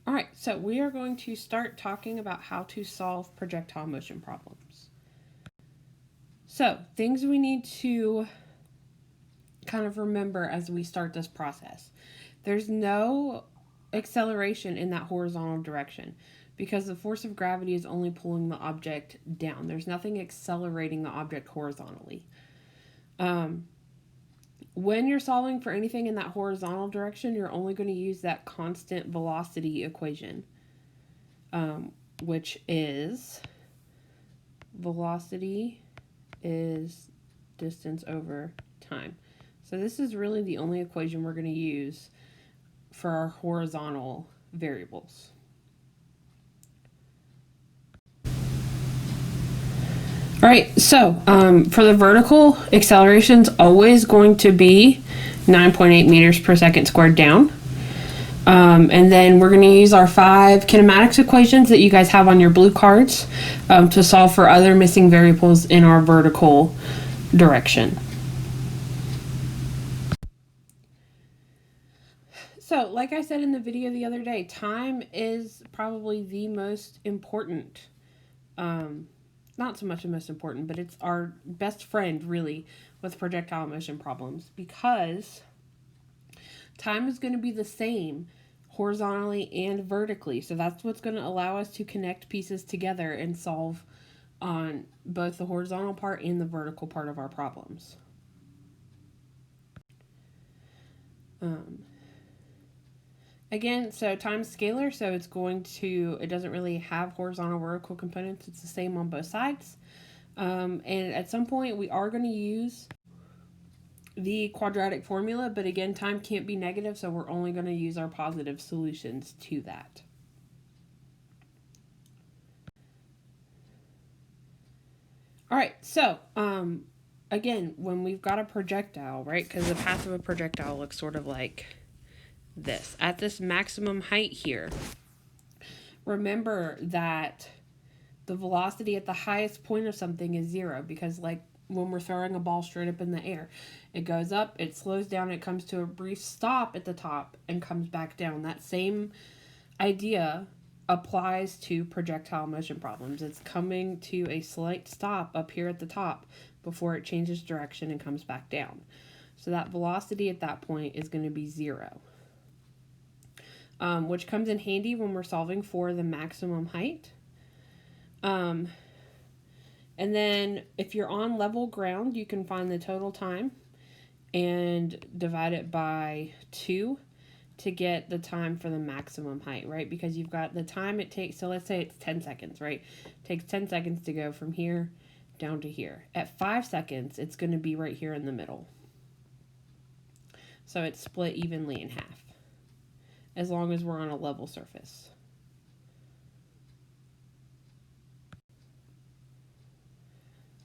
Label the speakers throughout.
Speaker 1: All right, so we are going to start talking about how to solve projectile motion problems. So, things we need to kind of remember as we start this process. There's no acceleration in that horizontal direction because the force of gravity is only pulling the object down. There's nothing accelerating the object horizontally. When you're solving for anything in that horizontal direction, you're only going to use that constant velocity equation, which is velocity is distance over time. So this is really the only equation we're going to use for our horizontal variables. All right, so for the vertical, acceleration is always going to be 9.8 meters per second squared down. And then we're going to use our 5 kinematics equations that you guys have on your blue cards to solve for other missing variables in our vertical direction. So, like I said in the video the other day, time is probably the most important, not so much the most important, but it's our best friend, really, with projectile motion problems, because time is going to be the same horizontally and vertically. So that's what's going to allow us to connect pieces together and solve on both the horizontal part and the vertical part of our problems. Again, so time's scalar, so it's going to, it doesn't really have horizontal vertical components. It's the same on both sides. And at some point we are going to use the quadratic formula, but again, time can't be negative, so we're only going to use our positive solutions to that. All right, so again, when we've got a projectile, right, because the path of a projectile looks sort of like this. At this maximum height here, remember that the velocity at the highest point of something is 0, because like when we're throwing a ball straight up in the air, it goes up, it slows down, it comes to a brief stop at the top and comes back down. That same idea applies to projectile motion problems. It's coming to a slight stop up here at the top before it changes direction and comes back down. So that velocity at that point is going to be 0, which comes in handy when we're solving for the maximum height. And then if you're on level ground, you can find the total time and divide it by 2 to get the time for the maximum height, right? Because you've got the time it takes, so let's say it's 10 seconds, right? It takes 10 seconds to go from here down to here. At 5 seconds, it's going to be right here in the middle. So it's split evenly in half, as long as we're on a level surface.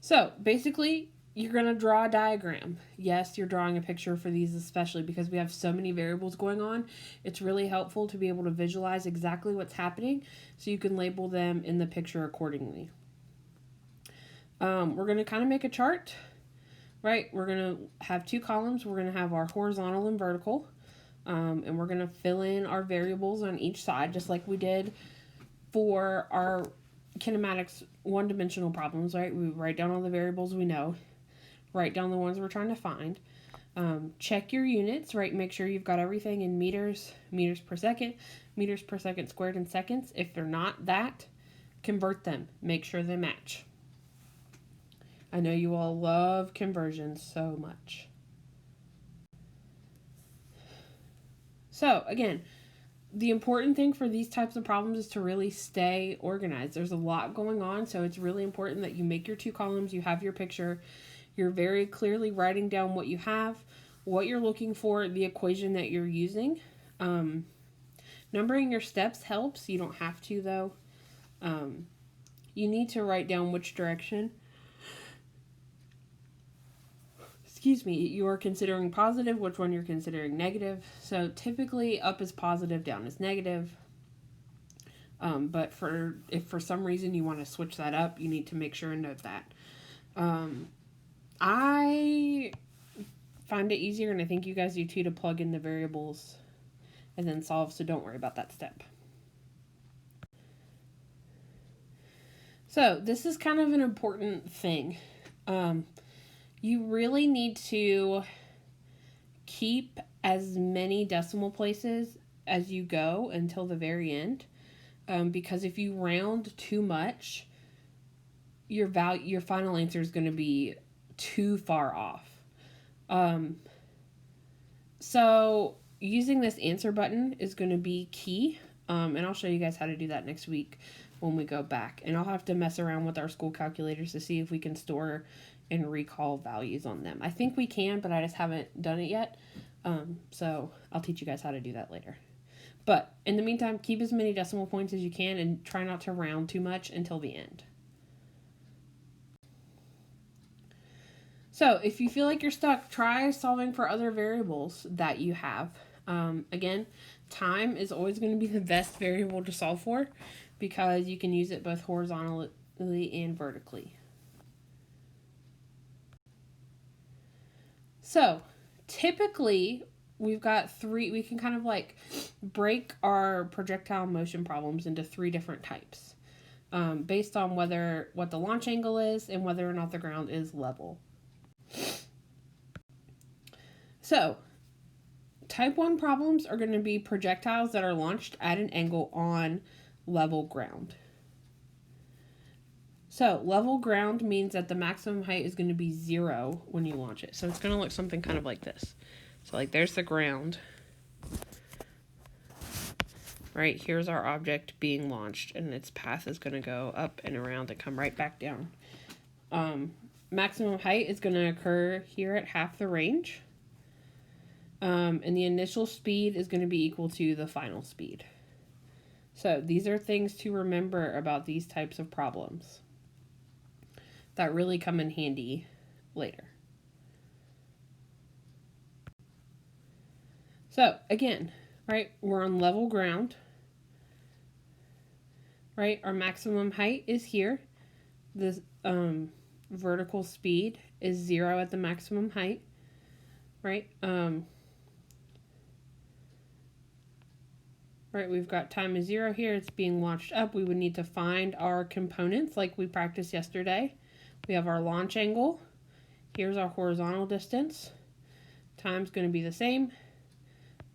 Speaker 1: So basically, you're going to draw a diagram. Yes, you're drawing a picture for these, especially because we have so many variables going on. It's really helpful to be able to visualize exactly what's happening so you can label them in the picture accordingly. We're going to kind of make a chart, right? We're going to have 2 columns. We're going to have our horizontal and vertical, and we're going to fill in our variables on each side, just like we did for our kinematics one-dimensional problems, right? We write down all the variables we know, write down the ones we're trying to find, check your units, right? Make sure you've got everything in meters, meters per second squared in seconds. If they're not that, convert them. Make sure they match. I know you all love conversions so much. So again, the important thing for these types of problems is to really stay organized. There's a lot going on, so it's really important that you make your 2 columns, you have your picture, you're very clearly writing down what you have, what you're looking for, the equation that you're using. Numbering your steps helps. You don't have to, though. You need to write down which direction, you are considering positive, which one you're considering negative. So typically up is positive, down is negative. But if for some reason you want to switch that up, you need to make sure and note that. I find it easier, and I think you guys do too, to plug in the variables and then solve, so don't worry about that step. So this is kind of an important thing. You really need to keep as many decimal places as you go until the very end, because if you round too much, your final answer is going to be too far off. So using this answer button is going to be key, and I'll show you guys how to do that next week when we go back. And I'll have to mess around with our school calculators to see if we can store and recall values on them. I think we can, but I just haven't done it yet. So I'll teach you guys how to do that later. But in the meantime, keep as many decimal points as you can and try not to round too much until the end. So if you feel like you're stuck, try solving for other variables that you have. Again, time is always going to be the best variable to solve for because you can use it both horizontally and vertically. So typically we've got we can kind of like break our projectile motion problems into 3 different types, based on what the launch angle is and whether or not the ground is level. So type 1 problems are going to be projectiles that are launched at an angle on level ground. So level ground means that the maximum height is going to be 0 when you launch it. So it's going to look something kind of like this. So like there's the ground. Right, here's our object being launched, and its path is going to go up and around and come right back down. Maximum height is going to occur here at half the range. And the initial speed is going to be equal to the final speed. So these are things to remember about these types of problems that really come in handy later. So again, right, we're on level ground. Right, our maximum height is here. This vertical speed is 0 at the maximum height. Right, right, we've got time is 0 here. It's being launched up. We would need to find our components like we practiced yesterday. We have our launch angle. Here's our horizontal distance. Time's going to be the same.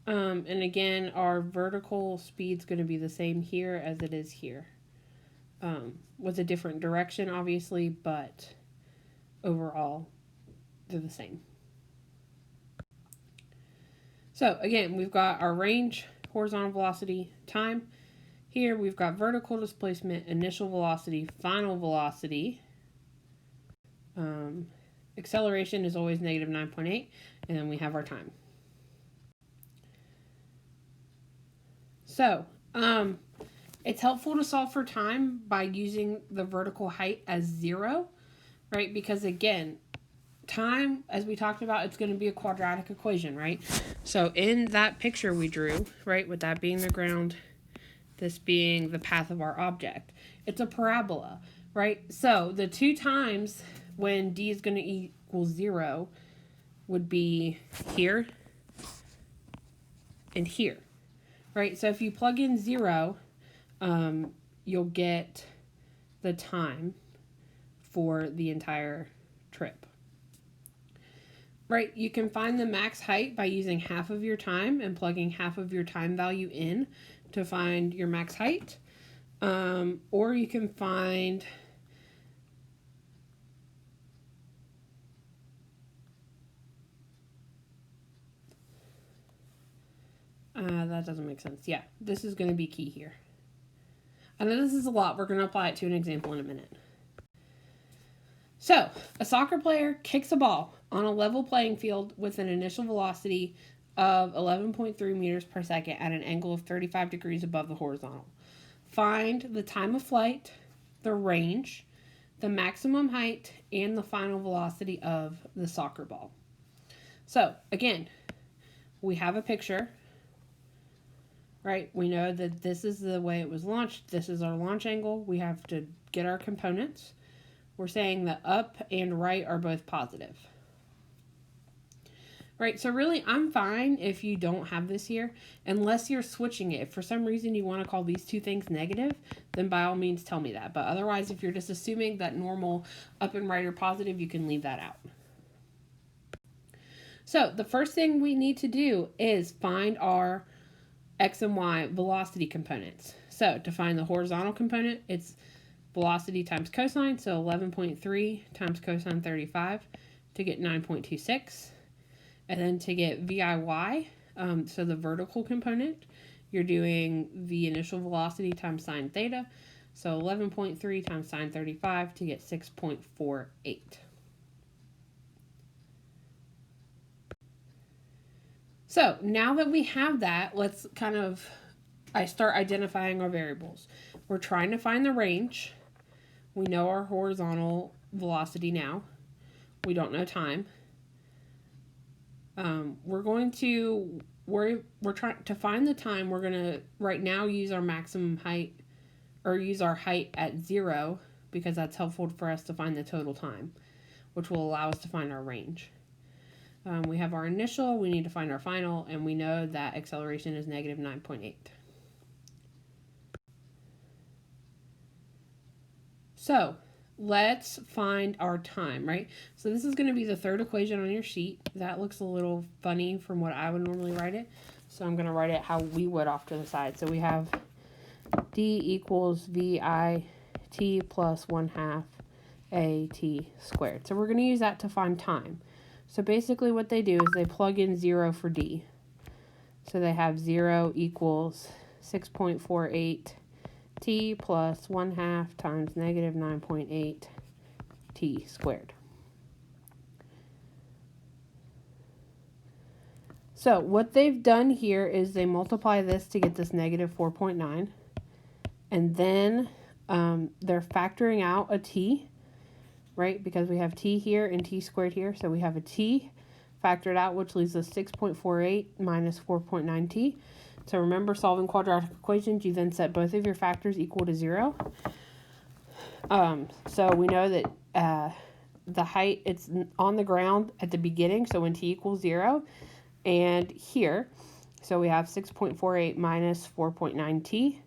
Speaker 1: And again, our vertical speed's going to be the same here as it is here. With a different direction, obviously, but overall, they're the same. So again, we've got our range, horizontal velocity, time. Here we've got vertical displacement, initial velocity, final velocity. Acceleration is always negative 9.8, and then we have our time. So, it's helpful to solve for time by using the vertical height as 0, right? Because again, time, as we talked about, it's going to be a quadratic equation, right? So in that picture we drew, right, with that being the ground, this being the path of our object, it's a parabola, right? So the 2 times when d is going to equal 0 would be here and here, right? So if you plug in 0, you'll get the time for the entire trip. Right, you can find the max height by using half of your time and plugging half of your time value in to find your max height. Or you can find that doesn't make sense. Yeah, this is going to be key here. I know this is a lot. We're going to apply it to an example in a minute. So, a soccer player kicks a ball on a level playing field with an initial velocity of 11.3 meters per second at an angle of 35 degrees above the horizontal. Find the time of flight, the range, the maximum height, and the final velocity of the soccer ball. So, again, we have a picture, right? We know that this is the way it was launched. This is our launch angle. We have to get our components. We're saying that up and right are both positive. Right, so really I'm fine if you don't have this here, unless you're switching it. If for some reason you want to call these two things negative, then by all means tell me that. But otherwise, if you're just assuming that normal up and right are positive, you can leave that out. So the first thing we need to do is find our x and y velocity components. So to find the horizontal component, it's velocity times cosine, so 11.3 times cosine 35 to get 9.26. And then to get VIY, so the vertical component, you're doing the initial velocity times sine theta. So 11.3 times sine 35 to get 6.48. So now that we have that, let's I start identifying our variables. We're trying to find the range. We know our horizontal velocity now. We don't know time. We're trying to find the time. We're going to right now use our maximum height, or use our height at 0, because that's helpful for us to find the total time, which will allow us to find our range. We have our initial, we need to find our final, and we know that acceleration is negative 9.8. So let's find our time, right? So this is going to be the third equation on your sheet. That looks a little funny from what I would normally write it. So I'm going to write it how we would off to the side. So we have D equals VIT plus 1/2 AT squared. So we're going to use that to find time. So basically what they do is they plug in 0 for D. So they have 0 equals 6.48 T plus 1/2 times negative 9.8 T squared. So what they've done here is they multiply this to get this negative 4.9. And then they're factoring out a T, right? Because we have T here and T squared here. So we have a T factored out, which leaves us 6.48 minus 4.9T. So remember, solving quadratic equations, you then set both of your factors equal to 0. So we know that the height, it's on the ground at the beginning, so when t equals 0. And here, so we have 6.48 minus 4.9t.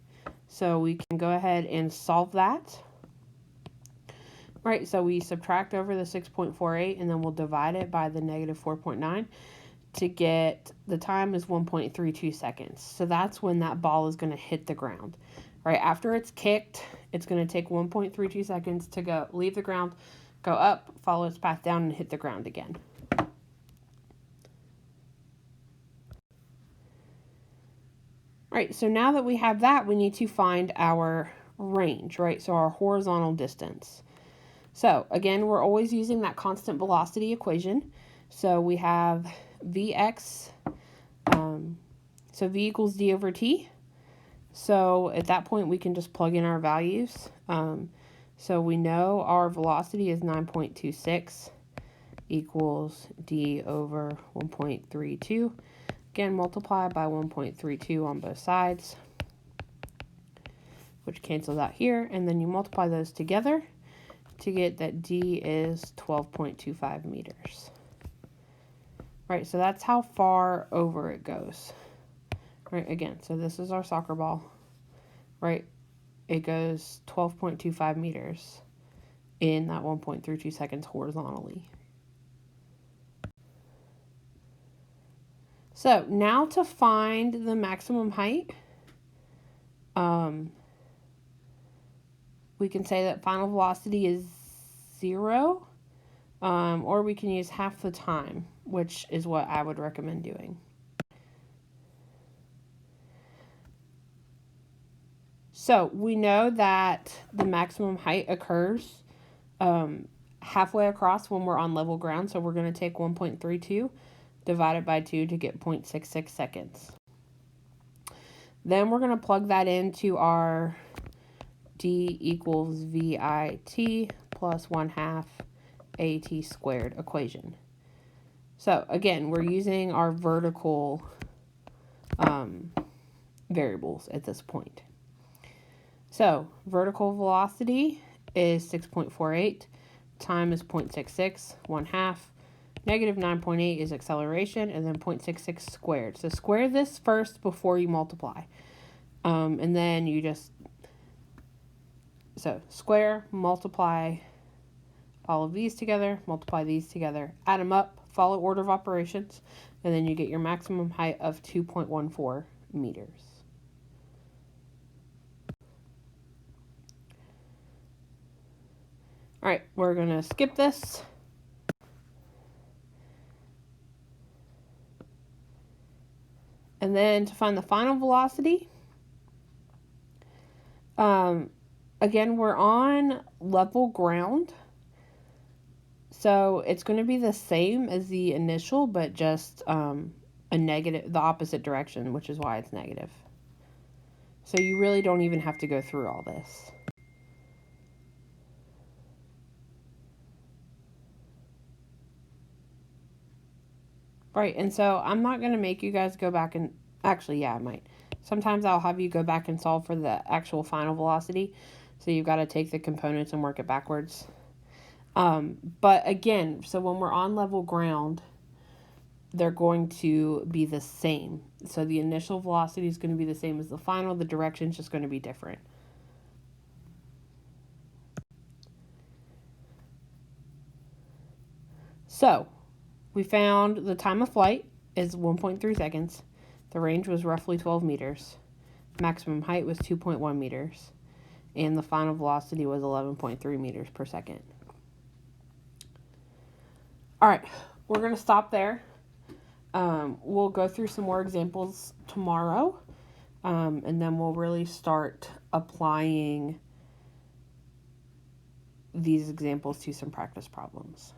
Speaker 1: So we can go ahead and solve that. Right, so we subtract over the 6.48, and then we'll divide it by the negative 4.9 to get the time is 1.32 seconds. So that's when that ball is going to hit the ground. Right after it's kicked, it's going to take 1.32 seconds to leave the ground, go up, follow its path down, and hit the ground again. Right, so now that we have that, we need to find our range, right? So our horizontal distance. So again, we're always using that constant velocity equation. So we have Vx, so V equals D over T. So at that point, we can just plug in our values. So we know our velocity is 9.26 equals D over 1.32. Again, multiply by 1.32 on both sides, which cancels out here. And then you multiply those together to get that D is 12.25 meters. Right, so that's how far over it goes. Right, again, so this is our soccer ball. Right, it goes 12.25 meters in that 1.32 seconds horizontally. So now to find the maximum height, we can say that final velocity is 0, or we can use half the time, which is what I would recommend doing. So we know that the maximum height occurs halfway across when we're on level ground, so we're going to take 1.32 divided by 2 to get 0.66 seconds. Then we're going to plug that into our D equals VIT plus 1/2 AT squared equation. So again, we're using our vertical variables at this point. So vertical velocity is 6.48, time is 0.66, 1/2. Negative 9.8 is acceleration, and then 0.66 squared. So square this first before you multiply. And then you just, so square, multiply all of these together, multiply these together, add them up, follow order of operations, and then you get your maximum height of 2.14 meters. All right, we're going to skip this. And then to find the final velocity, again, we're on level ground. So it's going to be the same as the initial, but just a negative, the opposite direction, which is why it's negative. So you really don't even have to go through all this. Right, and so I'm not going to make you guys go back and, actually, yeah, I might. Sometimes I'll have you go back and solve for the actual final velocity. So you've got to take the components and work it backwards. But again, so when we're on level ground, they're going to be the same. So the initial velocity is going to be the same as the final. The direction is just going to be different. So we found the time of flight is 1.3 seconds. The range was roughly 12 meters. Maximum height was 2.1 meters. And the final velocity was 11.3 meters per second. All right, we're going to stop there. We'll go through some more examples tomorrow, and then we'll really start applying these examples to some practice problems.